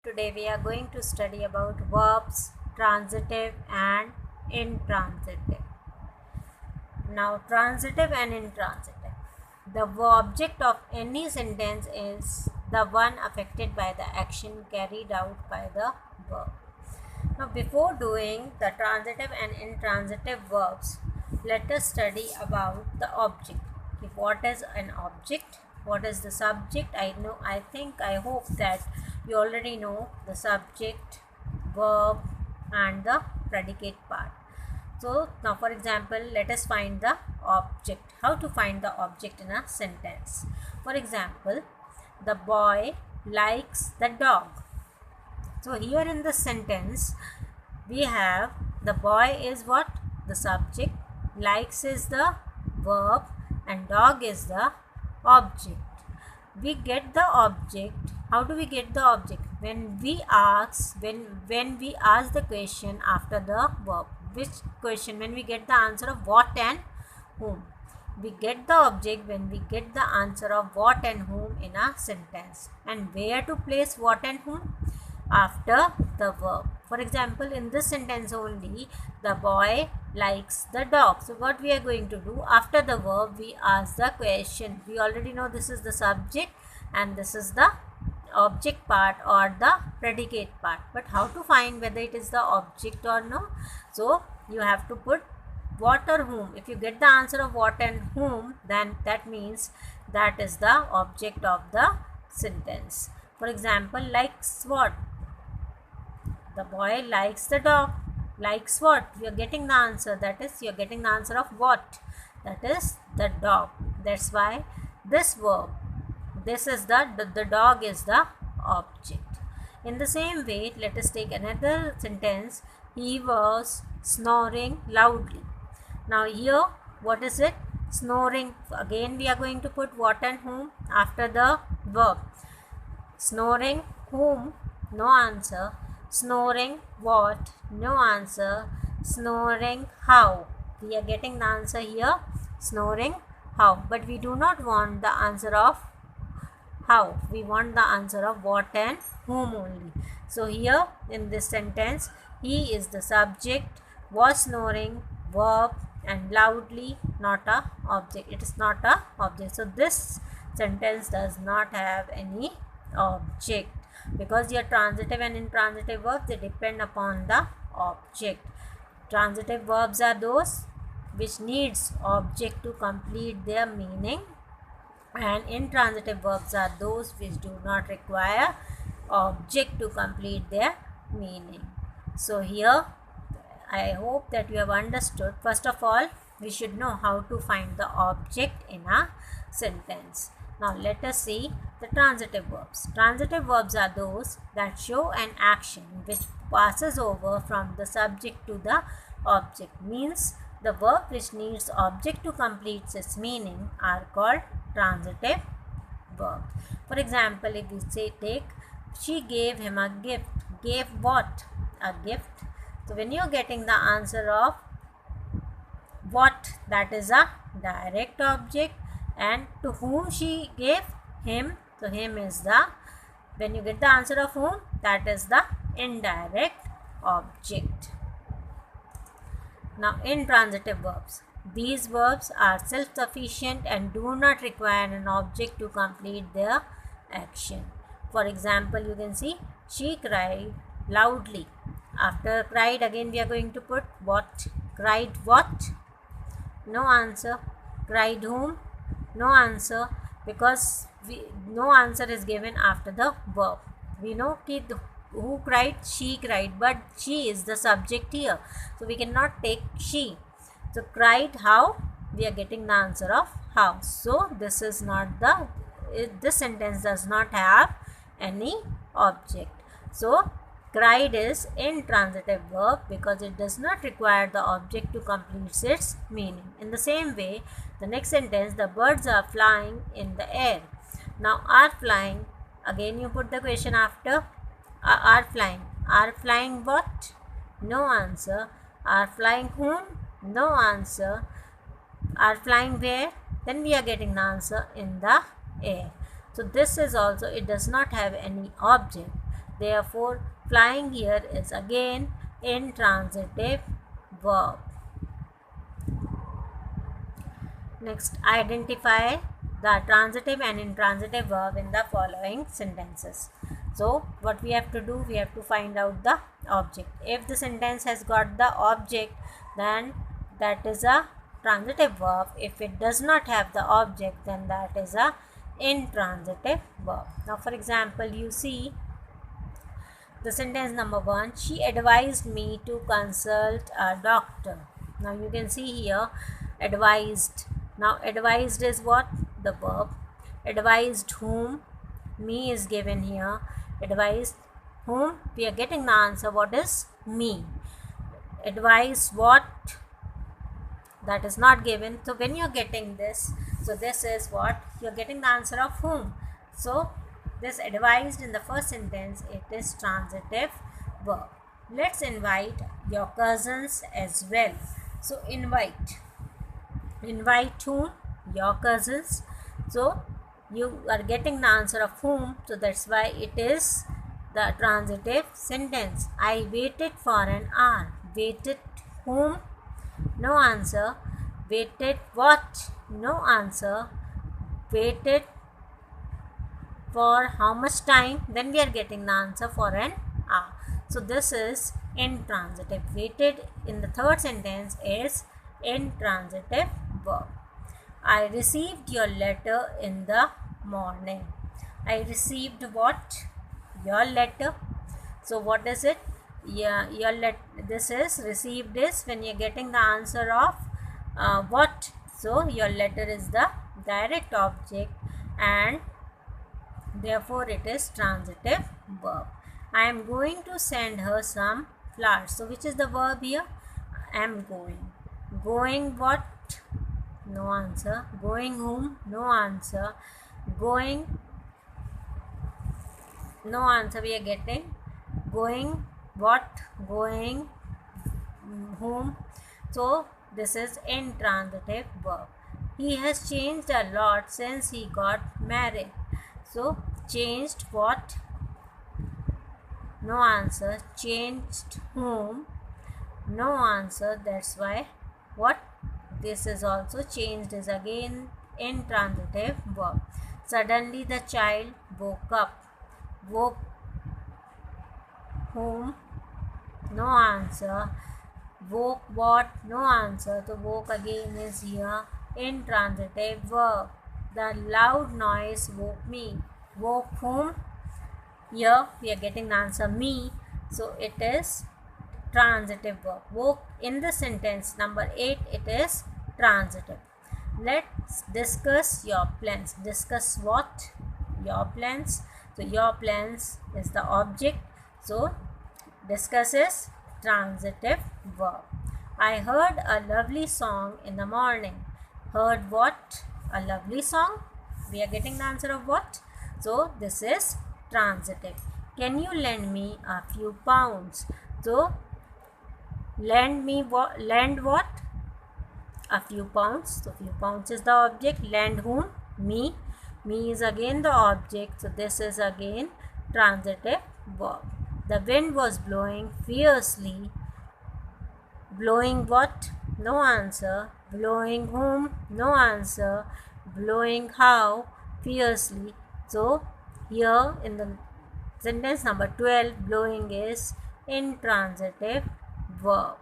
Today we are going to study about verbs, transitive and intransitive. Now, transitive and intransitive. The object of any sentence is the one affected by the action carried out by the verb. Now, before doing the transitive and intransitive verbs, let us study about the object. What is an object? What is the subject? I hope that you already know the subject, verb, and the predicate part. So, now for example, let us find the object. How to find the object in a sentence? For example, the boy likes the dog. So here in the sentence we have the boy is what? The subject, likes is the verb, and dog is the object. We get the object. How do we get the object? When we ask the question after the verb. Which question? When we get the answer of what and whom. We get the object when we get the answer of what and whom in a sentence. And where to place what and whom? After the verb. For example, in this sentence only, the boy likes the dog. So what we are going to do, after the verb we ask the question. We already know this is the subject and this is the object part or the predicate part. But how to find whether it is the object or no? So you have to put what or whom. If you get the answer of what and whom, then that means that is the object of the sentence. For example, likes what? The boy likes the dog. Likes what? You are getting the answer. That is, you are getting the answer of what? That is the dog. That's why this verb, this is the dog is the object. In the same way, let us take another sentence. He was snoring loudly. Now here, what is it? Snoring. Again, we are going to put what and whom after the verb. Snoring whom? No answer. Snoring what? No answer. Snoring how? We are getting the answer here. Snoring how? But we do not want the answer of how. We want the answer of what and whom only. So here in this sentence, he is the subject, was snoring, verb, and loudly not a object. It is not a object. So this sentence does not have any object, because your transitive and intransitive verbs, they depend upon the object. Transitive verbs are those which needs object to complete their meaning, and intransitive verbs are those which do not require object to complete their meaning. So here I hope that you have understood. First of all, we should know how to find the object in a sentence. Now let us see the transitive verbs. Transitive verbs are those that show an action which passes over from the subject to the object. Means the verb which needs object to complete its meaning are called transitive verbs. For example, if we say take, she gave him a gift. Gave what? A gift. So when you are getting the answer of what, that is a direct object, and to whom she gave, him. So him is the, when you get the answer of whom, that is the indirect object. Now intransitive verbs. These verbs are self-sufficient and do not require an object to complete their action. For example, you can see she cried loudly. After cried, again we are going to put what? Cried what? No answer. Cried whom? No answer, because no answer is given after the verb. We know who cried? She cried, but she is the subject here, so we cannot take she. So cried how? We are getting the answer of how. So this is not the, this sentence does not have any object. So cried is intransitive verb because it does not require the object to complete its meaning. In the same way, the next sentence, the birds are flying in the air. Now are flying, again you put the question after are flying. Are flying what? No answer. Are flying whom? No answer. Are flying where? Then we are getting the answer in the air. So this is also, it does not have any object. Therefore, flying here is again intransitive verb. Next, identify the transitive and intransitive verb in the following sentences. So, what we have to do, we have to find out the object. If the sentence has got the object, then that is a transitive verb. If it does not have the object, then that is a intransitive verb. Now, for example, you see the sentence number 1, she advised me to consult a doctor. Now, you can see here, advised. Now, advised is what? The verb. Advised whom? Me is given here. Advised whom? We are getting the answer. What is me? Advised what? That is not given. So, when you are getting this, so this is what? You are getting the answer of whom. So, this advised in the first sentence, it is transitive verb. Let's invite your cousins as well. So, invite. Invite whom? Your cousins. So, you are getting the answer of whom. So, that's why it is the transitive sentence. I waited for an hour. Waited whom? No answer. Waited what? No answer. Waited for how much time? Then we are getting the answer for an hour. So, this is intransitive. Waited in the third sentence is intransitive verb. I received your letter in the morning. I received what? Your letter. So, what is it? Yeah, this is received is when you are getting the answer of what? So, your letter is the direct object and therefore it is transitive verb. I am going to send her some flowers. So, which is the verb here? I am going. Going what? No answer. Going whom? No answer. Going, no answer we are getting. Going what? Going whom? So, this is intransitive verb. He has changed a lot since he got married. So, changed what? No answer. Changed whom? No answer. That's why what? This is also changed is again intransitive verb. Suddenly the child woke up. Woke whom? No answer. Woke what? No answer. So, woke again is here intransitive verb. The loud noise woke me. Woke whom? Here we are getting the answer me. So, it is transitive verb. Woke in the sentence number 8, it is transitive. Let's discuss your plans. Discuss what? Your plans. So, your plans is the object. So, discuss is transitive verb. I heard a lovely song in the morning. Heard what? A lovely song. We are getting the answer of what? So, this is transitive. Can you lend me a few pounds? So, lend me what? Lend what? A few pounds. So, few pounds is the object. Lend whom? Me. Me is again the object. So, this is again transitive verb. The wind was blowing fiercely. Blowing what? No answer. Blowing whom? No answer. Blowing how? Fiercely. So, here in the sentence number 12, blowing is intransitive verb.